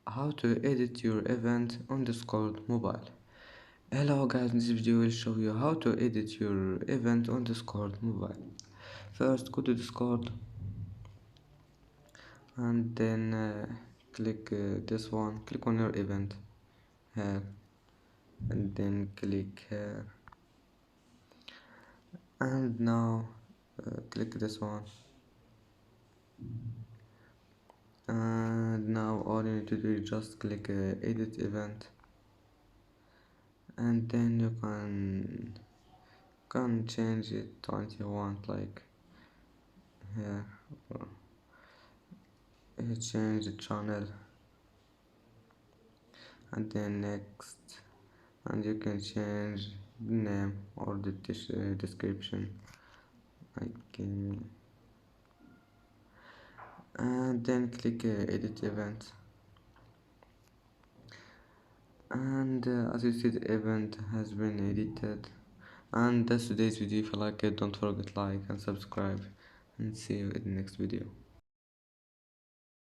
how to edit your event on Discord mobile. Hello guys, in this video will show you how to edit your event on Discord mobile. First go to Discord and then click this one, click on your event here and then click here and now click this one, and now all you need to do is just click edit event, and then you can change it to what you want, like here you change the channel and then next, and you can change the name or the description, like and then click edit event, and as you see the event has been edited. And that's today's video. If you like it, don't forget like and subscribe, and see you in the next video.